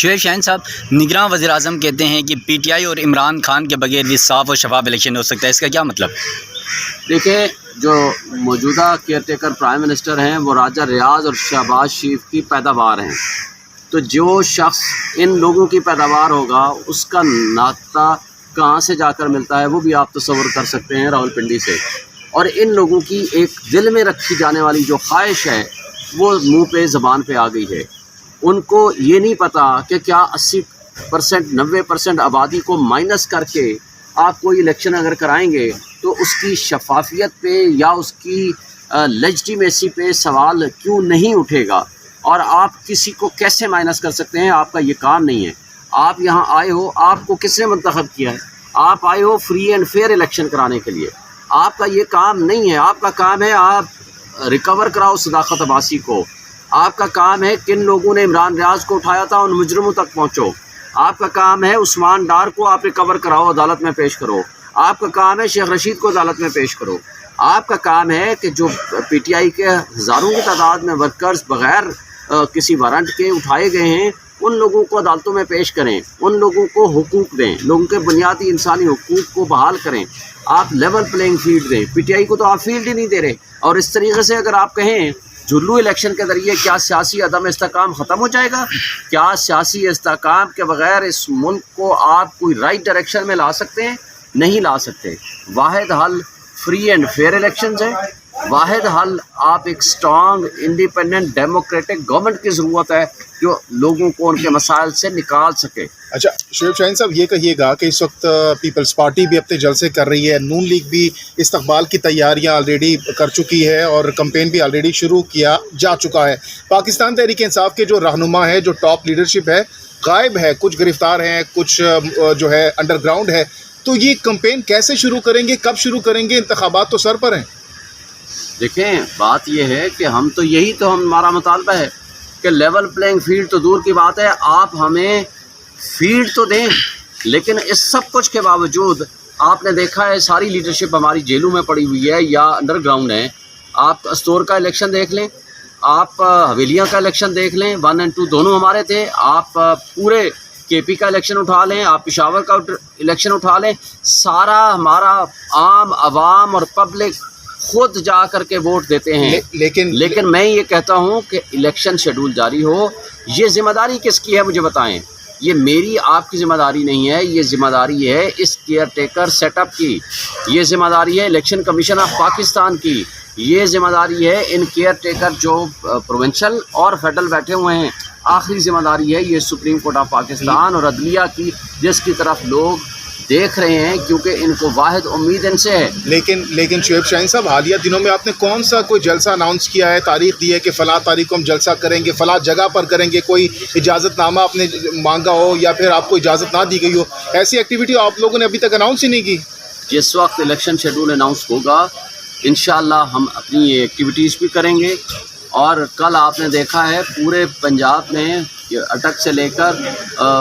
شعیب شاہین صاحب، نگراں وزیر اعظم کہتے ہیں کہ پی ٹی آئی اور عمران خان کے بغیر بھی صاف و شفاف الیکشن ہو سکتا ہے، اس کا کیا مطلب؟ دیکھیں، جو موجودہ کیئر ٹیکر پرائم منسٹر ہیں وہ راجہ ریاض اور شہباز شریف کی پیداوار ہیں، تو جو شخص ان لوگوں کی پیداوار ہوگا اس کا ناطہ کہاں سے جا کر ملتا ہے وہ بھی آپ تصور کر سکتے ہیں، راولپنڈی سے۔ اور ان لوگوں کی ایک دل میں رکھی جانے والی جو خواہش ہے وہ منہ پہ زبان پہ آ گئی ہے۔ ان کو یہ نہیں پتہ کہ کیا 80% 90% آبادی کو مائنس کر کے آپ کوئی الیکشن اگر کرائیں گے تو اس کی شفافیت پہ یا اس کی لیجٹیمیسی پہ سوال کیوں نہیں اٹھے گا، اور آپ کسی کو کیسے مائنس کر سکتے ہیں؟ آپ کا یہ کام نہیں ہے۔ آپ یہاں آئے ہو، آپ کو کس نے منتخب کیا ہے؟ آپ آئے ہو فری اینڈ فیئر الیکشن کرانے کے لیے۔ آپ کا یہ کام نہیں ہے، آپ کا کام ہے آپ ریکور کراؤ صداقت عباسی کو۔ آپ کا کام ہے کن لوگوں نے عمران ریاض کو اٹھایا تھا ان مجرموں تک پہنچو۔ آپ کا کام ہے عثمان ڈار کو آپ ریکور کراؤ، عدالت میں پیش کرو۔ آپ کا کام ہے شیخ رشید کو عدالت میں پیش کرو۔ آپ کا کام ہے کہ جو پی ٹی آئی کے ہزاروں کی تعداد میں ورکرز بغیر کسی وارنٹ کے اٹھائے گئے ہیں ان لوگوں کو عدالتوں میں پیش کریں، ان لوگوں کو حقوق دیں، لوگوں کے بنیادی انسانی حقوق کو بحال کریں۔ آپ لیول پلینگ فیلڈ دیں۔ پی ٹی آئی کو تو آپ فیلڈ ہی نہیں دے رہے، اور اس طریقے سے اگر آپ کہیں جھلو الیکشن کے ذریعے کیا سیاسی عدم استحکام ختم ہو جائے گا؟ کیا سیاسی استحکام کے بغیر اس ملک کو آپ کوئی رائٹ ڈائریکشن میں لا سکتے ہیں؟ نہیں لا سکتے۔ واحد حل فری اینڈ فیئر الیکشنز ہیں، واحد حل آپ ایک اسٹرانگ انڈیپینڈنٹ ڈیموکریٹک گورنمنٹ کی ضرورت ہے جو لوگوں کو ان کے مسائل سے نکال سکے۔ اچھا شعیب شاہین صاحب، یہ کہیے گا کہ اس وقت پیپلز پارٹی بھی اپنے جلسے کر رہی ہے، نون لیگ بھی استقبال کی تیاریاں آلریڈی کر چکی ہے اور کمپین بھی آلریڈی شروع کیا جا چکا ہے۔ پاکستان تحریک انصاف کے جو رہنما ہے، جو ٹاپ لیڈرشپ ہے، غائب ہے، کچھ گرفتار ہیں، کچھ جو ہے انڈر گراؤنڈ ہے، تو یہ کمپین کیسے شروع کریں گے، کب شروع کریں گے؟ انتخابات تو سر پر ہیں۔ دیکھیں، بات یہ ہے کہ ہم تو یہی تو ہمارا مطالبہ ہے کہ لیول پلینگ فیلڈ تو دور کی بات ہے، آپ ہمیں فیلڈ تو دیں، لیکن اس سب کچھ کے باوجود آپ نے دیکھا ہے ساری لیڈرشپ ہماری جیلوں میں پڑی ہوئی ہے یا انڈر گراؤنڈ ہے۔ آپ استور کا الیکشن دیکھ لیں، آپ حویلیاں کا الیکشن دیکھ لیں، 1 اور 2 دونوں ہمارے تھے۔ آپ پورے کے پی کا الیکشن اٹھا لیں، آپ پشاور کا الیکشن اٹھا لیں، سارا ہمارا عام عوام اور پبلک خود جا کر کے ووٹ دیتے ہیں۔ لیکن میں یہ کہتا ہوں کہ الیکشن شیڈول جاری ہو۔ یہ ذمہ داری کس کی ہے مجھے بتائیں؟ یہ میری آپ کی ذمہ داری نہیں ہے، یہ ذمہ داری ہے اس کیئر ٹیکر سیٹ اپ کی، یہ ذمہ داری ہے الیکشن کمیشن آف پاکستان کی، یہ ذمہ داری ہے ان کیئر ٹیکر جو پروونشل اور فیڈرل بیٹھے ہوئے ہیں۔ آخری ذمہ داری ہے یہ سپریم کورٹ آف پاکستان اور عدلیہ کی، جس کی طرف لوگ دیکھ رہے ہیں کیونکہ ان کو واحد امید ان سے ہے۔ لیکن شعیب شاہین صاحب، حالیہ دنوں میں آپ نے کون سا کوئی جلسہ اناؤنس کیا ہے، تاریخ دی ہے کہ فلاں تاریخ کو ہم جلسہ کریں گے، فلاں جگہ پر کریں گے؟ کوئی اجازت نامہ آپ نے مانگا ہو یا پھر آپ کو اجازت نہ دی گئی ہو؟ ایسی ایکٹیویٹی آپ لوگوں نے ابھی تک اناؤنس ہی نہیں کی۔ جس وقت الیکشن شیڈول اناؤنس ہوگا انشاءاللہ ہم اپنی یہ ایکٹیویٹیز بھی کریں گے۔ اور کل آپ نے دیکھا ہے پورے پنجاب میں اٹک سے لے کر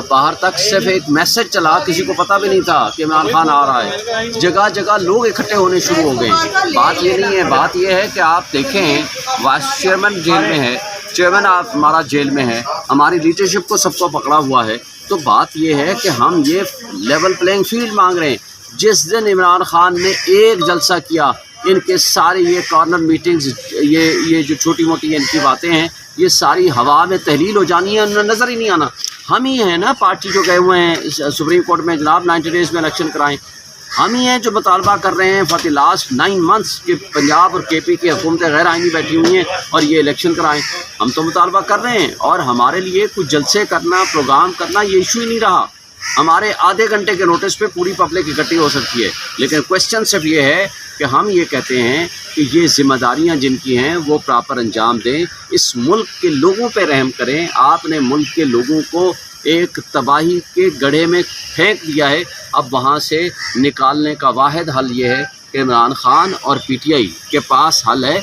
باہر تک صرف ایک میسج چلا، کسی کو پتہ بھی نہیں تھا کہ عمران خان آ رہا ہے۔ جگہ جگہ لوگ اکٹھے ہونے شروع ہو گئے۔ بات یہ نہیں ہے، بات یہ ہے کہ آپ دیکھیں وائس چیئرمین جیل میں ہے، چیئرمین آپ ہمارا جیل میں ہے، ہماری لیڈرشپ کو سب کو پکڑا ہوا ہے۔ تو بات یہ ہے کہ ہم یہ لیول پلینگ فیلڈ مانگ رہے ہیں۔ جس دن عمران خان نے ایک جلسہ کیا، ان کے ساری یہ کارنر میٹنگز، یہ جو چھوٹی موٹی ان کی باتیں ہیں، یہ ساری ہوا میں تحلیل ہو جانی ہے، انہیں نظر ہی نہیں آنا۔ ہم ہی ہیں نا پارٹی جو گئے ہوئے ہیں سپریم کورٹ میں جناب 90 ڈیز میں الیکشن کرائیں، ہم ہی ہیں جو مطالبہ کر رہے ہیں فار دی لاسٹ 9 منتھس کہ پنجاب اور کے پی کی حکومتیں غیر آئینی بیٹھی ہوئی ہیں اور یہ الیکشن کرائیں۔ ہم تو مطالبہ کر رہے ہیں، اور ہمارے لیے کچھ جلسے کرنا، پروگرام کرنا یہ ایشو ہی نہیں رہا۔ ہمارے آدھے گھنٹے کے نوٹس پہ پوری پبلک اکٹھی ہو سکتی ہے، لیکن کوشچن صرف یہ ہے کہ ہم یہ کہتے ہیں کہ یہ ذمہ داریاں جن کی ہیں وہ پراپر انجام دیں، اس ملک کے لوگوں پہ رحم کریں۔ آپ نے ملک کے لوگوں کو ایک تباہی کے گڑھے میں پھینک دیا ہے، اب وہاں سے نکالنے کا واحد حل یہ ہے کہ عمران خان اور پی ٹی آئی کے پاس حل ہے۔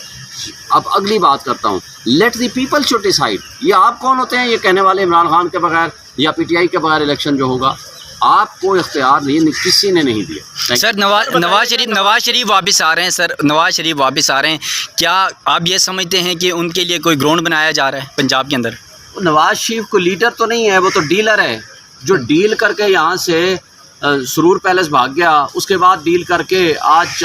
اب اگلی بات کرتا ہوں، let the people should decide. یہ آپ کون ہوتے ہیں یہ کہنے والے عمران خان کے بغیر یا پی ٹی آئی کے بغیر الیکشن جو ہوگا؟ آپ کو اختیار نہیں، کسی نے نہیں دیا۔ سر نواز شریف واپس آ رہے ہیں، سر نواز شریف واپس آ رہے ہیں، کیا آپ یہ سمجھتے ہیں کہ ان کے لیے کوئی گراؤنڈ بنایا جا رہا ہے پنجاب کے اندر؟ نواز شریف کو لیڈر تو نہیں ہے, وہ تو ڈیلر ہے, جو ڈیل کر کے یہاں سے سرور پیلس بھاگ گیا, اس کے بعد ڈیل کر کے آج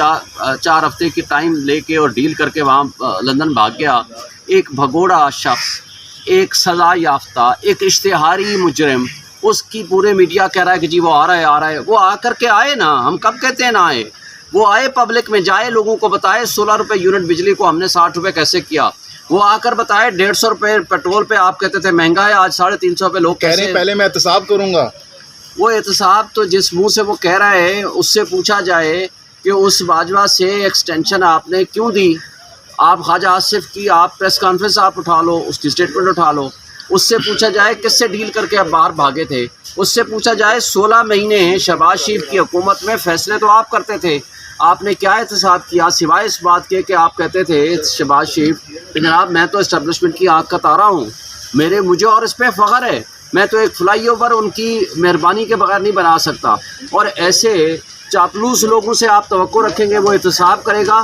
4 ہفتے کی ٹائم لے کے اور ڈیل کر کے وہاں لندن بھاگ گیا. ایک بھگوڑا شخص, ایک سزا یافتہ, ایک اشتہاری مجرم, اس کی پورے میڈیا کہہ رہا ہے کہ جی وہ آ رہا ہے. وہ آ کر کے آئے نا, ہم کب کہتے ہیں نہ آئے, وہ آئے پبلک میں, جائے لوگوں کو بتائے 16 روپے یونٹ بجلی کو ہم نے 60 روپے کیسے کیا. وہ آ کر بتائے 150 روپے پیٹرول پہ آپ کہتے تھے مہنگا ہے, آج 350 پہ لوگ کہہ رہے ہیں پہلے میں احتساب کروں گا. وہ احتساب تو جس منہ سے وہ کہہ رہا ہے اس سے پوچھا جائے کہ اس باجوہ سے ایکسٹینشن آپ نے کیوں دی. آپ خواجہ آصف کی آپ پریس کانفرنس آپ اٹھا لو, اس کی اسٹیٹمنٹ اٹھا لو. اس سے پوچھا جائے کس سے ڈیل کر کے آپ باہر بھاگے تھے. اس سے پوچھا جائے 16 مہینے شہباز شریف کی حکومت میں فیصلے تو آپ کرتے تھے, آپ نے کیا احتساب کیا سوائے اس بات کے کہ آپ کہتے تھے شہباز شریف کہ جناب میں تو اسٹیبلشمنٹ کی آنکھ کا تارا ہوں, مجھے اور اس پہ فخر ہے, میں تو ایک فلائی اوور ان کی مہربانی کے بغیر نہیں بنا سکتا. اور ایسے چاپلوس لوگوں سے آپ توقع رکھیں گے وہ احتساب کرے گا.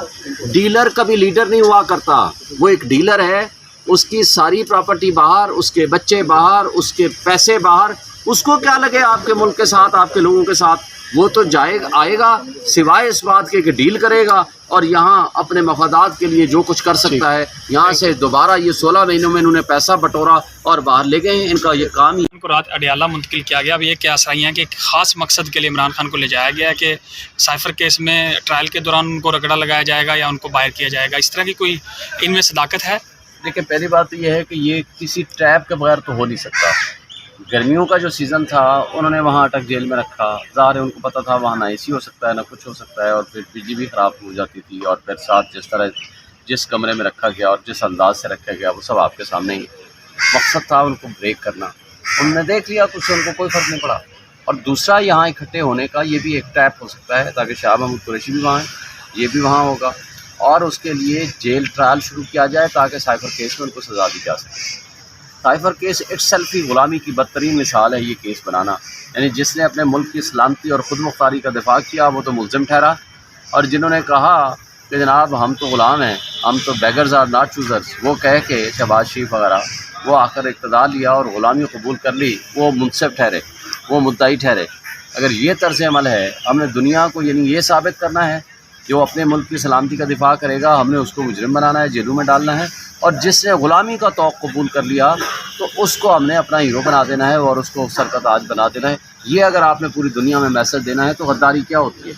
ڈیلر کبھی لیڈر نہیں ہوا کرتا, وہ ایک ڈیلر ہے, اس کی ساری پراپرٹی باہر, اس کے بچے باہر, اس کے پیسے باہر. اس کو کیا لگے آپ کے ملک کے ساتھ, آپ کے لوگوں کے ساتھ, وہ تو آئے گا سوائے اس بات کے کہ ڈیل کرے گا اور یہاں اپنے مفادات کے لیے جو کچھ کر سکتا ہے. یہاں سے دوبارہ یہ 16 مہینوں میں انہوں نے پیسہ بٹورا اور باہر لے گئے ہیں. ان کا یہ کام ہی. ان کو رات اڈیالہ منتقل کیا گیا. اب یہ کیا سرائیاں کہ ایک خاص مقصد کے لیے عمران خان کو لے جایا گیا ہے کہ سائفر کیس میں ٹرائل کے دوران ان کو رگڑا لگایا جائے گا یا ان کو باہر کیا جائے گا, اس طرح کی کوئی ان میں صداقت ہے؟ دیکھیں پہلی بات تو یہ ہے کہ یہ کسی ٹریپ کے بغیر تو ہو نہیں سکتا. گرمیوں کا جو سیزن تھا انہوں نے وہاں اٹک جیل میں رکھا, ظاہر ہے ان کو پتہ تھا وہاں نہ اے سی ہو سکتا ہے نہ کچھ ہو سکتا ہے, اور پھر بجلی بھی خراب ہو جاتی تھی, اور پھر ساتھ جس کمرے میں رکھا گیا اور جس انداز سے رکھا گیا وہ سب آپ کے سامنے ہی. مقصد تھا ان کو بریک کرنا, انہوں نے دیکھ لیا تو اس سے ان کو کوئی فرق نہیں پڑا. اور دوسرا یہاں اکٹھے ہونے کا یہ بھی ایک ٹیپ ہو سکتا ہے تاکہ شاہ محمود قریشی بھی وہاں ہیں, یہ بھی وہاں ہوگا, اور اس کے لیے جیل ٹرائل شروع کیا جائے تاکہ سائفر کیس میں ان کو سزا دی جا سکے. سائفر کیس اٹ سیلف ہی غلامی کی بدترین مثال ہے یہ کیس بنانا. یعنی جس نے اپنے ملک کی سلامتی اور خود مختاری کا دفاع کیا وہ تو ملزم ٹھہرا, اور جنہوں نے کہا کہ جناب ہم تو غلام ہیں, ہم تو بیگرز آر ناٹ چوزرز, وہ کہہ کے شہباز شریف وغیرہ وہ آ کر اقتدار لیا اور غلامی قبول کر لی, وہ منصف ٹھہرے, وہ مدعی ٹھہرے. اگر یہ طرز عمل ہے, ہم نے دنیا کو یعنی یہ ثابت کرنا ہے جو اپنے ملک کی سلامتی کا دفاع کرے گا ہم نے اس کو مجرم بنانا ہے, جیلوں میں ڈالنا ہے, اور جس نے غلامی کا توق قبول کر لیا تو اس کو ہم نے اپنا ہیرو بنا دینا ہے اور اس کو سر کا تاج بنا دینا ہے. یہ اگر آپ نے پوری دنیا میں میسج دینا ہے تو غداری کیا ہوتی ہے.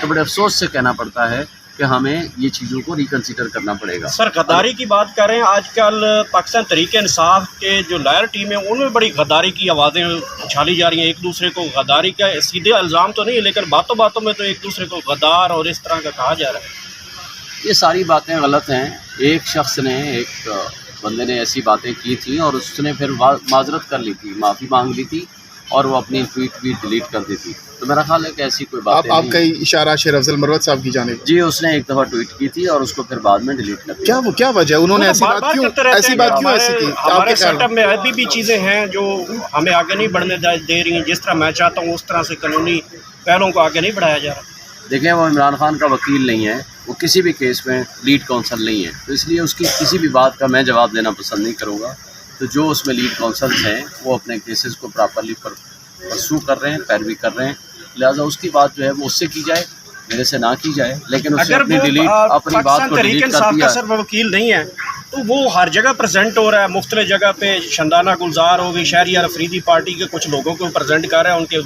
تو بڑے افسوس سے کہنا پڑتا ہے کہ ہمیں یہ چیزوں کو ریکنسیڈر کرنا پڑے گا. سر غداری کی بات کر رہے ہیں, آج کل پاکستان تحریک انصاف کے جو لائر ٹیم ہے ان میں بڑی غداری کی آوازیں اچھالی جا رہی ہیں, ایک دوسرے کو غداری کا سیدھے الزام تو نہیں لیکن باتوں باتوں میں تو ایک دوسرے کو غدار اور اس طرح کا کہا جا رہا ہے. یہ ساری باتیں غلط ہیں. ایک شخص نے, ایک بندے نے ایسی باتیں کی تھیں اور اس نے پھر معذرت کر لی تھی, معافی مانگ لی تھی, اور وہ اپنی ٹویٹ بھی ڈیلیٹ کر دی تھی. تو میرا خیال ہے کہ ایسی کوئی بات آپ کا اشارہ شیر افضل مروت صاحب کی جانب. جی, اس نے ایک دفعہ ٹویٹ کی تھی اور اس کو پھر بعد میں ڈیلیٹ کر دیا. کیا وجہ انہوں نے ایسی بات کیوں ایسی کی؟ ہمارے سیٹ اپ میں ابھی بھی چیزیں ہیں جو ہمیں آگے نہیں بڑھنے دے رہی ہیں. جس طرح میں چاہتا ہوں اس طرح سے قانونی پہلوؤں کو آگے نہیں بڑھایا جا رہا. دیکھیں وہ عمران خان کا وکیل نہیں ہے, وہ کسی بھی کیس میں لیڈ کونسل نہیں ہے, تو اس لیے اس کی کسی بھی بات کا میں جواب دینا پسند نہیں کروں گا. تو جو اس میں لیڈ کونسلز ہیں وہ اپنے کیسز کو پراپرلی پرسو کر رہے ہیں, پیروی کر رہے ہیں, لہٰذا اس کی بات جو ہے وہ اس سے کی جائے, میرے سے نہ کی جائے. لیکن اس نے اپنی بات کو ڈیلیٹ کر دیا. سر وہ وکیل نہیں ہے تو وہ ہر جگہ پریزنٹ ہو رہا ہے, مختلف جگہ پہ شندانہ گلزار ہو گئی, شہریار افریدی پارٹی کے کچھ لوگوں کو پریزنٹ کر رہا ہے ان کے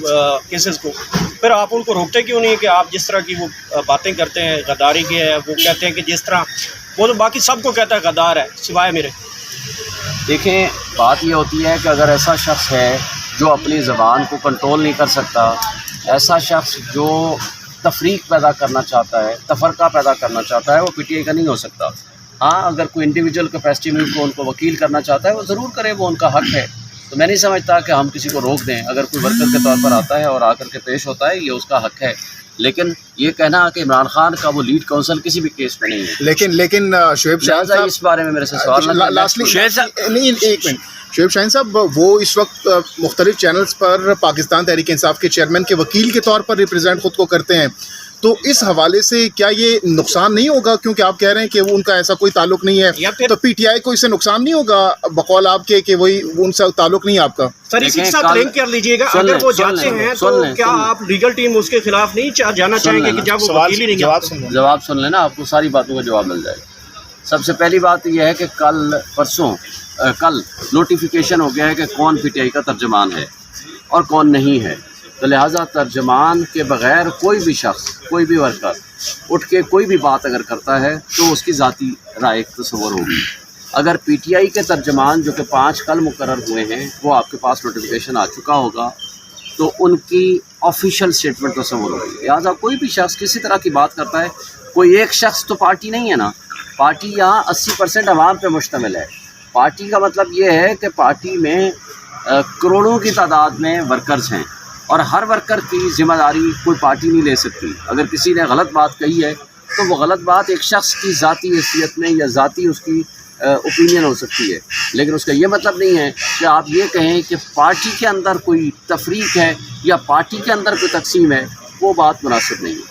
کیسز کو. پھر آپ ان کو روکتے کیوں نہیں کہ آپ جس طرح کی وہ باتیں کرتے ہیں غداری کی ہے, وہ کہتے ہیں کہ جس طرح وہ تو باقی سب کو کہتا ہے غدار ہے سوائے میرے. دیکھیں بات یہ ہوتی ہے کہ اگر ایسا شخص ہے جو اپنی زبان کو کنٹرول نہیں کر سکتا, ایسا شخص جو تفریق پیدا کرنا چاہتا ہے, تفرقہ پیدا کرنا چاہتا ہے, وہ پی ٹی آئی کا نہیں ہو سکتا. ہاں اگر کوئی انڈیویجول کیپیسٹی میں ان کو وکیل کرنا چاہتا ہے وہ ضرور کرے, وہ ان کا حق ہے. تو میں نہیں سمجھتا کہ ہم کسی کو روک دیں. اگر کوئی ورکر کے طور پر آتا ہے اور آ کر کے پیش ہوتا ہے یہ اس کا حق ہے, لیکن یہ کہنا کہ عمران خان کا وہ لیڈ کونسل کسی بھی کیس میں نہیں ہے. لیکن شعیب شاہین صاحب اس بارے میں میرے سے سوال ایک منٹ. شعیب شاہین صاحب وہ اس وقت مختلف چینلز پر پاکستان تحریک انصاف کے چیئرمین کے وکیل کے طور پر ریپرزینٹ خود کو کرتے ہیں, تو اس حوالے سے کیا یہ نقصان نہیں ہوگا؟ کیونکہ آپ کہہ رہے ہیں کہ وہ ان کا ایسا کوئی تعلق نہیں یا ہے، پھر تو پی ٹی آئی کو اس سے نقصان نہیں ہوگا بقول آپ کے کہ وہی ان سے تعلق نہیں ہے آپ کا؟ سر اسی کے دیکھیں، ساتھ کل- لنک کر لیجئے گا، سن اگر لیں، وہ سن جاتے لیں، ہیں سن تو لیں، کیا سن لیں۔ آپ لیگل ٹیم اس کے خلاف نہیں جانا چاہیں گے کہ جب وہ وکیل ہی نہیں جواب جانتے؟ سن لیں۔ جواب سن لینا، آپ کو ساری باتوں کا جواب مل جائے گا۔ سب سے پہلی بات یہ ہے کہ کل نوٹیفیکیشن ہو گیا ہے کہ کون پی ٹی آئی کا ترجمان ہے اور کون نہیں ہے، تو لہٰذا ترجمان کے بغیر کوئی بھی شخص، کوئی بھی ورکر اٹھ کے کوئی بھی بات اگر کرتا ہے تو اس کی ذاتی رائے تصور ہوگی۔ اگر پی ٹی آئی کے ترجمان جو کہ 5 کل مقرر ہوئے ہیں وہ آپ کے پاس نوٹیفیکیشن آ چکا ہوگا تو ان کی آفیشیل اسٹیٹمنٹ تصور ہوگی۔ لہٰذا کوئی بھی شخص کسی طرح کی بات کرتا ہے، کوئی ایک شخص تو پارٹی نہیں ہے نا، پارٹی یہاں 80% عوام پہ مشتمل ہے۔ پارٹی کا مطلب یہ ہے کہ پارٹی میں کروڑوں کی تعداد میں ورکرز ہیں اور ہر ورکر کی ذمہ داری کوئی پارٹی نہیں لے سکتی۔ اگر کسی نے غلط بات کہی ہے تو وہ غلط بات ایک شخص کی ذاتی حیثیت میں یا ذاتی اس کی اوپینین ہو سکتی ہے، لیکن اس کا یہ مطلب نہیں ہے کہ آپ یہ کہیں کہ پارٹی کے اندر کوئی تفریق ہے یا پارٹی کے اندر کوئی تقسیم ہے، وہ بات مناسب نہیں ہے۔